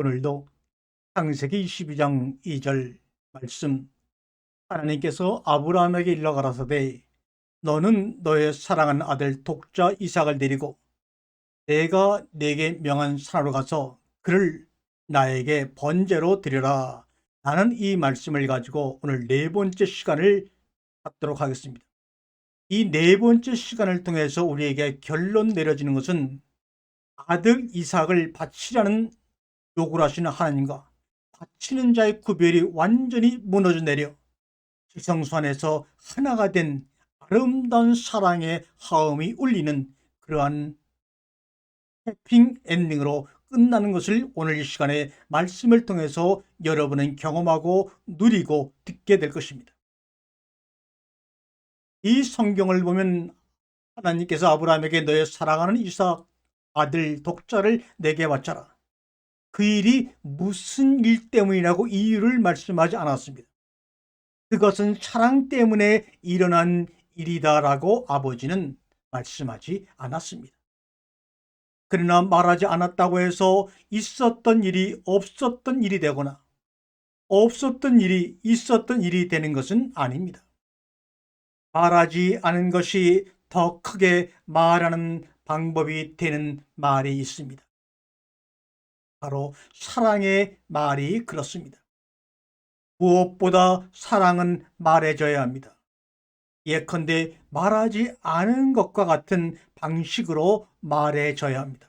오늘도 창세기 22장 2절 말씀, 하나님께서 아브라함에게 일러 가라사대 너는 너의 사랑하는 아들 독자 이삭을 데리고 내가 네게 명한 산으로 가서 그를 나에게 번제로 드려라. 나는 이 말씀을 가지고 오늘 네 번째 시간을 갖도록 하겠습니다. 이 네 번째 시간을 통해서 우리에게 결론 내려지는 것은 아들 이삭을 바치라는 요구를 하시는 하나님과 바치는 자의 구별이 완전히 무너져 내려 지성소 안에서 하나가 된 아름다운 사랑의 화음이 울리는 그러한 해핑 엔딩으로 끝나는 것을 오늘 이 시간에 말씀을 통해서 여러분은 경험하고 누리고 듣게 될 것입니다. 이 성경을 보면 하나님께서 아브라함에게 너의 사랑하는 이삭 아들 독자를 내게 바쳐라. 그 일이 무슨 일 때문이라고 이유를 말씀하지 않았습니다. 그것은 사랑 때문에 일어난 일이다라고 아버지는 말씀하지 않았습니다. 그러나 말하지 않았다고 해서 있었던 일이 없었던 일이 되거나 없었던 일이 있었던 일이 되는 것은 아닙니다. 말하지 않은 것이 더 크게 말하는 방법이 되는 말이 있습니다. 바로 사랑의 말이 그렇습니다. 무엇보다 사랑은 말해줘야 합니다. 예컨대 말하지 않은 것과 같은 방식으로 말해줘야 합니다.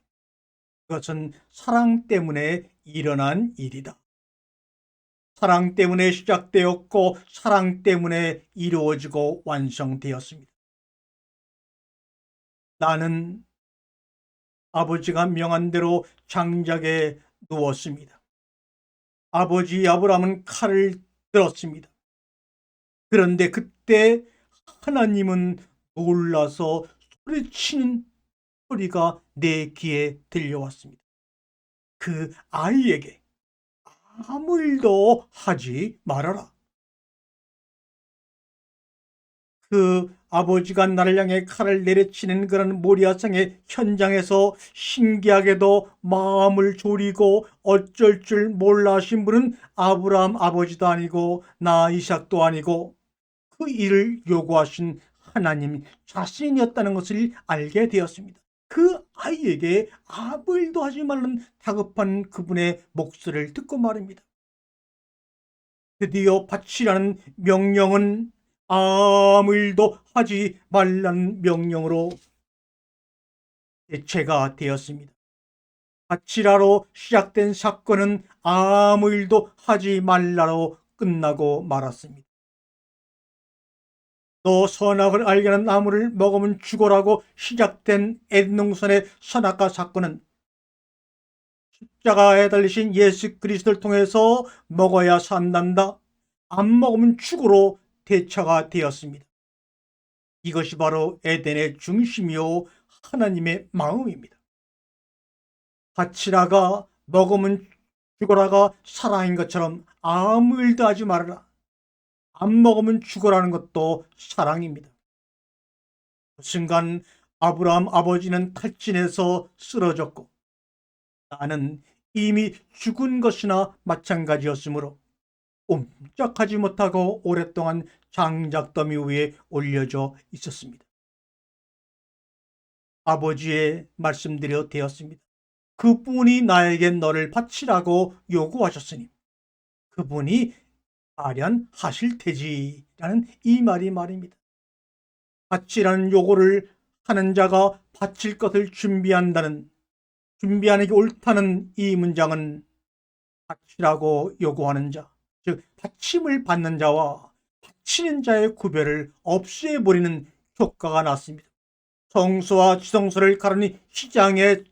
그것은 사랑 때문에 일어난 일이다. 사랑 때문에 시작되었고 사랑 때문에 이루어지고 완성되었습니다. 나는 아버지가 명한 대로 장작에 누웠습니다. 아버지 아브라함은 칼을 들었습니다. 그런데 그때 하나님은 놀라서 소리치는 소리가 내 귀에 들려왔습니다. 그 아이에게 아무 일도 하지 말아라. 그 아버지가 나를 향해 칼을 내려치는 그런 모리아성의 현장에서 신기하게도 마음을 졸이고 어쩔 줄 몰라 하신 분은 아브라함 아버지도 아니고 나 이삭도 아니고 그 일을 요구하신 하나님 자신이었다는 것을 알게 되었습니다. 그 아이에게 아무 일도 하지 말라는 다급한 그분의 목소리를 듣고 말입니다. 드디어 바치라는 명령은 아무 일도 하지 말라는 명령으로 대체가 되었습니다. 바치라로 시작된 사건은 아무 일도 하지 말라로 끝나고 말았습니다. 너 선악을 알게 하는 나무를 먹으면 죽어라고 시작된 에덴 동산의 선악과 사건은 십자가에 달리신 예수 그리스도를 통해서 먹어야 산단다. 안 먹으면 죽으로 대처가 되었습니다. 이것이 바로 에덴의 중심이요 하나님의 마음입니다. 바치라가 먹으면 죽어라가 사랑인 것처럼 아무 일도 하지 말아라. 안 먹으면 죽어라는 것도 사랑입니다. 그 순간 아브라함 아버지는 탈진해서 쓰러졌고 나는 이미 죽은 것이나 마찬가지였으므로 꼼짝하지 못하고 오랫동안 장작더미 위에 올려져 있었습니다. 아버지의 말씀대로 되었습니다. 그분이 나에게 너를 바치라고 요구하셨으니 그분이 아련하실 테지라는 이 말입니다. 바치라는 요구를 하는 자가 바칠 것을 준비하는 게 옳다는 이 문장은 바치라고 요구하는 자, 즉 바침을 받는 자와 바치는 자의 구별을 없애버리는 효과가 났습니다. 성소와 지성소를 가르니 휘장의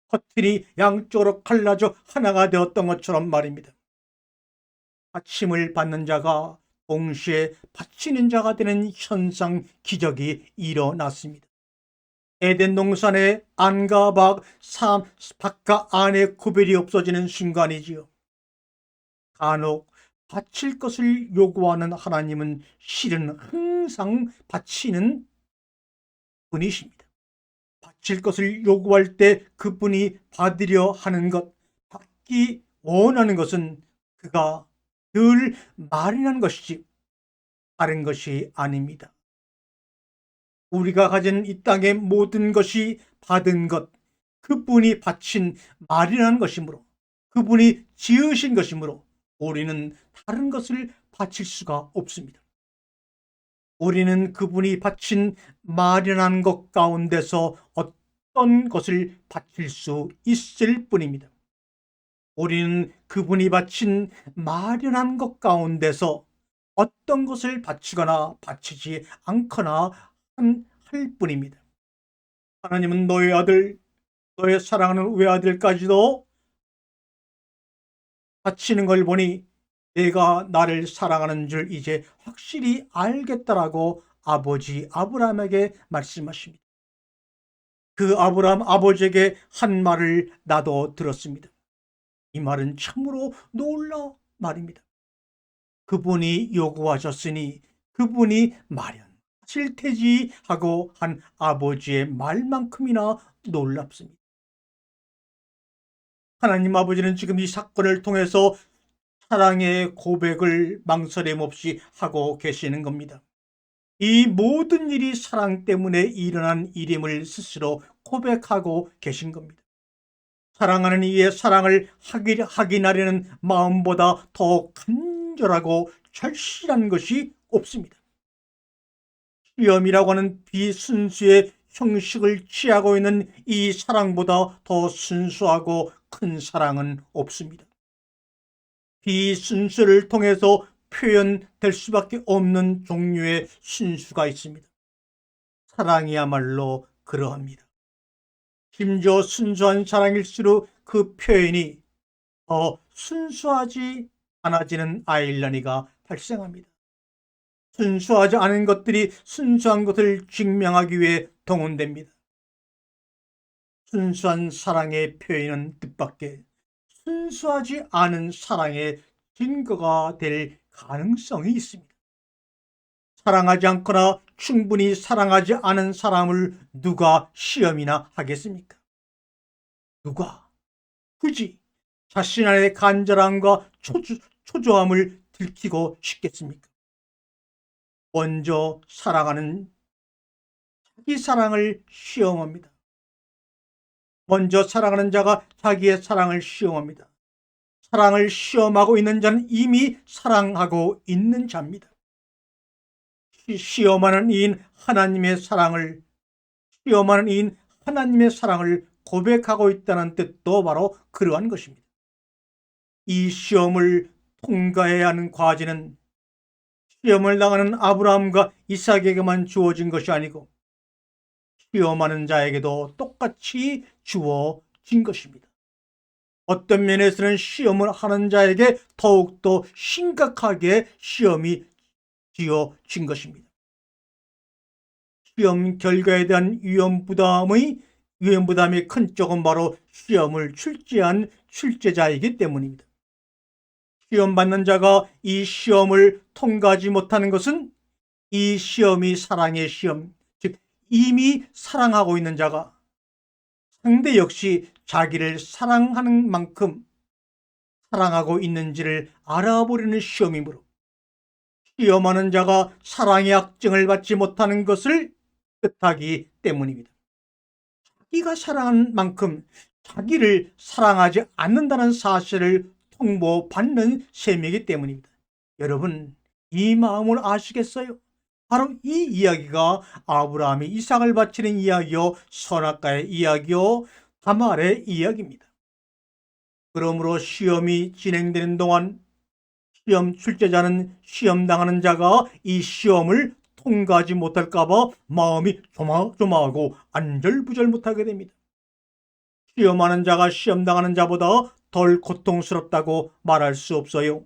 커튼이 양쪽으로 갈라져 하나가 되었던 것처럼 말입니다. 바침을 받는 자가 동시에 바치는 자가 되는 현상 기적이 일어났습니다. 에덴 동산의 안과 밖과 안의 구별이 없어지는 순간이지요. 간혹 바칠 것을 요구하는 하나님은 실은 항상 바치는 분이십니다. 바칠 것을 요구할 때 그분이 받으려 하는 것, 받기 원하는 것은 그가 늘 마련한 것이지 다른 것이 아닙니다. 우리가 가진 이 땅의 모든 것이 받은 것, 그분이 바친 마련한 것이므로, 그분이 지으신 것이므로 우리는 다른 것을 바칠 수가 없습니다. 우리는 그분이 바친 마련한 것 가운데서 어떤 것을 바칠 수 있을 뿐입니다. 우리는 그분이 바친 마련한 것 가운데서 어떤 것을 바치거나 바치지 않거나 할 뿐입니다. 하나님은 너의 아들, 너의 사랑하는 외아들까지도 바치는 걸 보니 내가 나를 사랑하는 줄 이제 확실히 알겠다라고 아버지 아브라함에게 말씀하십니다. 그 아브라함 아버지에게 한 말을 나도 들었습니다. 이 말은 참으로 놀라운 말입니다. 그분이 요구하셨으니 그분이 마련하실 테지 하고 한 아버지의 말만큼이나 놀랍습니다. 하나님 아버지는 지금 이 사건을 통해서 사랑의 고백을 망설임 없이 하고 계시는 겁니다. 이 모든 일이 사랑 때문에 일어난 일임을 스스로 고백하고 계신 겁니다. 사랑하는 이의 사랑을 확인하려는 마음보다 더 간절하고 절실한 것이 없습니다. 시험이라고 하는 비순수의 형식을 취하고 있는 이 사랑보다 더 순수하고 큰 사랑은 없습니다. 비순수를 통해서 표현될 수밖에 없는 종류의 순수가 있습니다. 사랑이야말로 그러합니다. 심지어 순수한 사랑일수록 그 표현이 더 순수하지 않아지는 아일러니가 발생합니다. 순수하지 않은 것들이 순수한 것을 증명하기 위해 동원됩니다. 순수한 사랑의 표현은 뜻밖의 순수하지 않은 사랑의 증거가 될 가능성이 있습니다. 사랑하지 않거나 충분히 사랑하지 않은 사람을 누가 시험이나 하겠습니까? 누가 굳이 자신 안의 간절함과 초조함을 들키고 싶겠습니까? 먼저 사랑하는 자기 사랑을 시험합니다. 먼저 사랑하는 자가 자기의 사랑을 시험합니다. 사랑을 시험하고 있는 자는 이미 사랑하고 있는 자입니다. 시험하는 이인 하나님의 사랑을 고백하고 있다는 뜻도 바로 그러한 것입니다. 이 시험을 통과해야 하는 과제는 시험을 당하는 아브라함과 이삭에게만 주어진 것이 아니고 시험하는 자에게도 똑같이 주어진 것입니다. 어떤 면에서는 시험을 하는 자에게 더욱더 심각하게 시험이 지어진 것입니다. 시험 결과에 대한 위험 부담이 큰 쪽은 바로 시험을 출제한 출제자이기 때문입니다. 시험 받는 자가 이 시험을 통과하지 못하는 것은 이 시험이 사랑의 시험, 즉 이미 사랑하고 있는 자가 상대 역시 자기를 사랑하는 만큼 사랑하고 있는지를 알아보려는 시험이므로 시험하는 자가 사랑의 확증을 받지 못하는 것을 뜻하기 때문입니다. 자기가 사랑하는 만큼 자기를 사랑하지 않는다는 사실을 통보받는 셈이기 때문입니다. 여러분, 이 마음을 아시겠어요? 바로 이 이야기가 아브라함이 이삭을 바치는 이야기요, 선악과의 이야기요, 다말의 이야기입니다. 그러므로 시험이 진행되는 동안 시험 출제자는 시험당하는 자가 이 시험을 통과하지 못할까봐 마음이 조마조마하고 안절부절 못하게 됩니다. 시험하는 자가 시험당하는 자보다 덜 고통스럽다고 말할 수 없어요.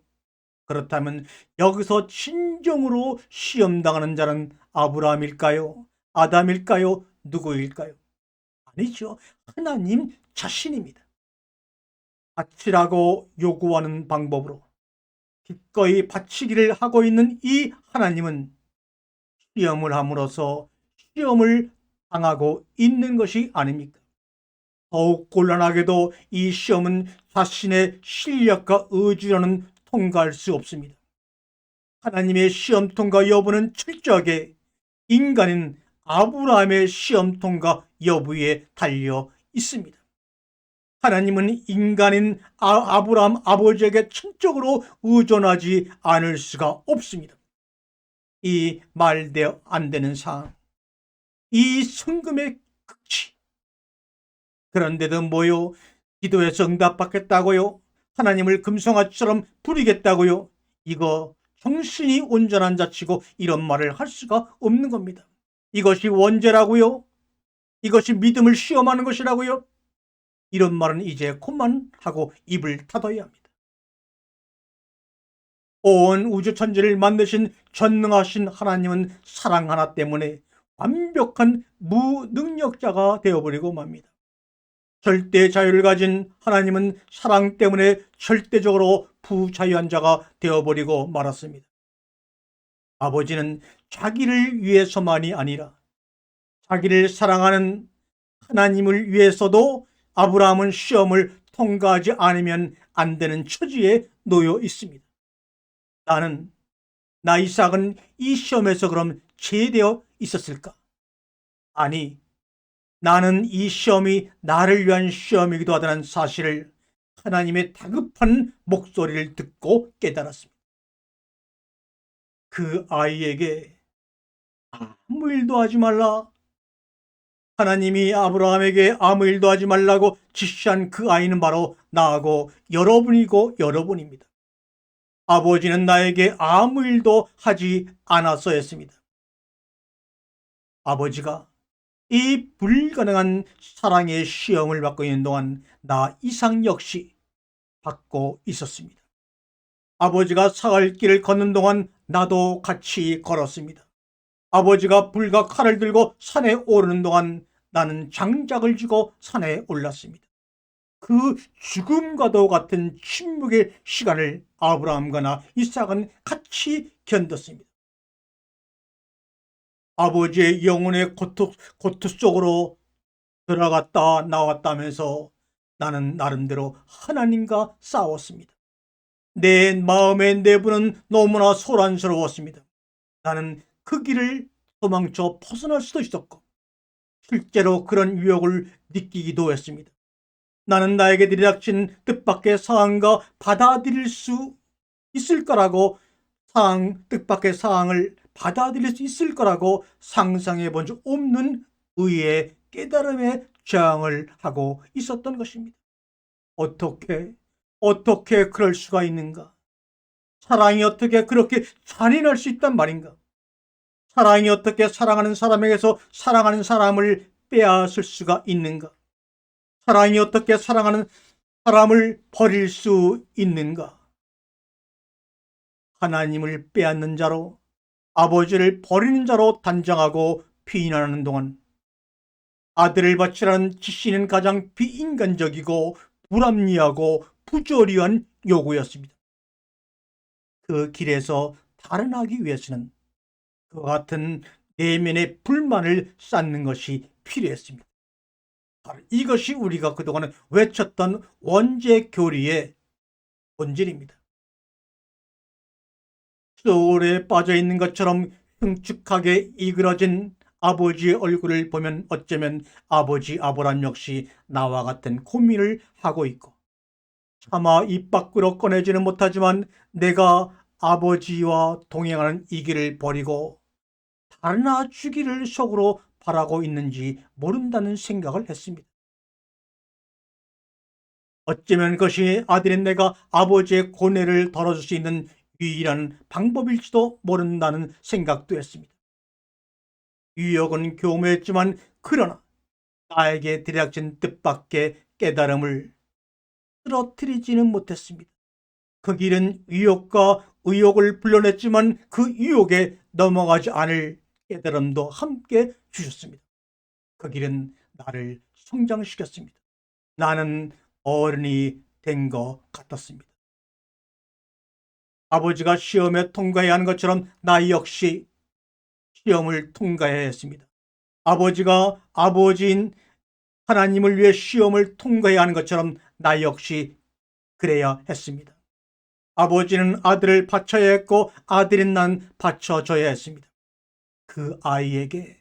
그렇다면 여기서 진정으로 시험당하는 자는 아브라함일까요? 아담일까요? 누구일까요? 아니죠. 하나님 자신입니다. 바치라고 요구하는 방법으로 기꺼이 바치기를 하고 있는 이 하나님은 시험을 함으로써 시험을 당하고 있는 것이 아닙니까? 더욱 곤란하게도 이 시험은 자신의 실력과 의지로는 통과할 수 없습니다. 하나님의 시험 통과 여부는 철저하게 인간인 아브라함의 시험 통과 여부에 달려 있습니다. 하나님은 인간인 아브라함 아버지에게 천적으로 의존하지 않을 수가 없습니다. 이 말대로 안 되는 상황, 이 성금의 극치. 그런데도 뭐요? 기도해서 응답받겠다고요? 하나님을 금송아지처럼 부리겠다고요? 이거 정신이 온전한 자치고 이런 말을 할 수가 없는 겁니다. 이것이 원죄라고요? 이것이 믿음을 시험하는 것이라고요? 이런 말은 이제 그만하고 입을 닫아야 합니다. 온 우주 천지를 만드신 전능하신 하나님은 사랑 하나 때문에 완벽한 무능력자가 되어버리고 맙니다. 절대 자유를 가진 하나님은 사랑 때문에 절대적으로 부자유한 자가 되어버리고 말았습니다. 아버지는 자기를 위해서만이 아니라 자기를 사랑하는 하나님을 위해서도 아브라함은 시험을 통과하지 않으면 안 되는 처지에 놓여 있습니다. 나 이삭은 이 시험에서 그럼 제되어 있었을까? 아니, 나는 이 시험이 나를 위한 시험이기도 하다는 사실을 하나님의 다급한 목소리를 듣고 깨달았습니다. 그 아이에게 아무 일도 하지 말라. 하나님이 아브라함에게 아무 일도 하지 말라고 지시한 그 아이는 바로 나하고 여러분이고 여러분입니다. 아버지는 나에게 아무 일도 하지 않아서 했습니다. 아버지가 이 불가능한 사랑의 시험을 받고 있는 동안 나 이삭 역시 받고 있었습니다. 아버지가 사흘길을 걷는 동안 나도 같이 걸었습니다. 아버지가 불과 칼을 들고 산에 오르는 동안 나는 장작을 쥐고 산에 올랐습니다. 그 죽음과도 같은 침묵의 시간을 아브라함과 나 이삭은 같이 견뎠습니다. 아버지의 영혼의 고투 속으로 들어갔다 나왔다면서 나는 나름대로 하나님과 싸웠습니다. 내 마음의 내부는 너무나 소란스러웠습니다. 나는 그 길을 도망쳐 벗어날 수도 있었고 실제로 그런 유혹을 느끼기도 했습니다. 나는 나에게 들이닥친 뜻밖의 상황과 받아들일 수 있을 거라고 뜻밖의 상황을 받아들일 수 있을 거라고 상상해 본 적 없는 의의 깨달음에 저항을 하고 있었던 것입니다. 어떻게 그럴 수가 있는가? 사랑이 어떻게 그렇게 잔인할 수 있단 말인가? 사랑이 어떻게 사랑하는 사람에게서 사랑하는 사람을 빼앗을 수가 있는가? 사랑이 어떻게 사랑하는 사람을 버릴 수 있는가? 하나님을 빼앗는 자로, 아버지를 버리는 자로 단정하고 비난하는 동안 아들을 바치라는 지시는 가장 비인간적이고 불합리하고 부조리한 요구였습니다. 그 길에서 탈환하기 위해서는 그와 같은 내면의 불만을 쌓는 것이 필요했습니다. 바로 이것이 우리가 그동안 외쳤던 원죄 교리의 본질입니다. 소울에 빠져 있는 것처럼 흉측하게 이그러진 아버지의 얼굴을 보면 어쩌면 아버지 아브람 역시 나와 같은 고민을 하고 있고 차마 입 밖으로 꺼내지는 못하지만 내가 아버지와 동행하는 이 길을 버리고 다른 주기를 속으로 바라고 있는지 모른다는 생각을 했습니다. 어쩌면 그것이 아들인 내가 아버지의 고뇌를 덜어줄 수 있는 유일한 방법일지도 모른다는 생각도 했습니다. 유혹은 교묘했지만 그러나 나에게 들이닥친 뜻밖의 깨달음을 쓰러뜨리지는 못했습니다. 그 길은 유혹과 의욕을 불러냈지만 그 유혹에 넘어가지 않을 깨달음도 함께 주셨습니다. 그 길은 나를 성장시켰습니다. 나는 어른이 된 것 같았습니다. 아버지가 시험에 통과해야 하는 것처럼 나 역시 시험을 통과해야 했습니다. 아버지가 아버지인 하나님을 위해 시험을 통과해야 하는 것처럼 나 역시 그래야 했습니다. 아버지는 아들을 바쳐야 했고 아들인 난 바쳐줘야 했습니다. 그 아이에게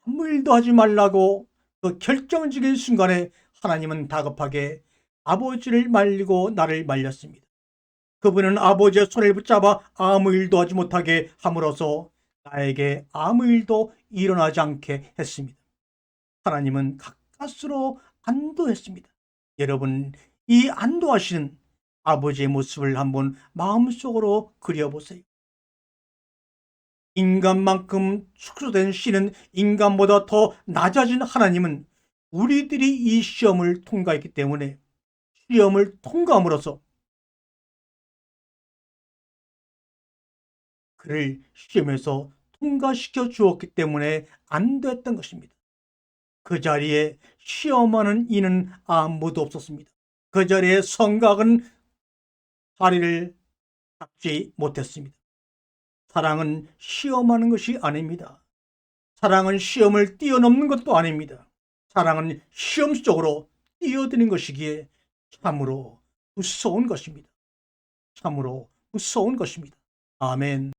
아무 일도 하지 말라고 그 결정적인 순간에 하나님은 다급하게 아버지를 말리고 나를 말렸습니다. 그분은 아버지의 손을 붙잡아 아무 일도 하지 못하게 함으로써 나에게 아무 일도 일어나지 않게 했습니다. 하나님은 가까스로 안도했습니다. 여러분, 이 안도하시는 아버지의 모습을 한번 마음속으로 그려보세요. 인간만큼 축소된 씨는 인간보다 더 낮아진 하나님은 우리들이 이 시험을 통과했기 때문에 시험을 통과함으로써 그를 시험에서 통과시켜 주었기 때문에 안 됐던 것입니다. 그 자리에 시험하는 이는 아무도 없었습니다. 그 자리에 성곽은 자리를 잡지 못했습니다. 사랑은 시험하는 것이 아닙니다. 사랑은 시험을 뛰어넘는 것도 아닙니다. 사랑은 시험 속으로 뛰어드는 것이기에 참으로 무서운 것입니다. 참으로 무서운 것입니다. 아멘.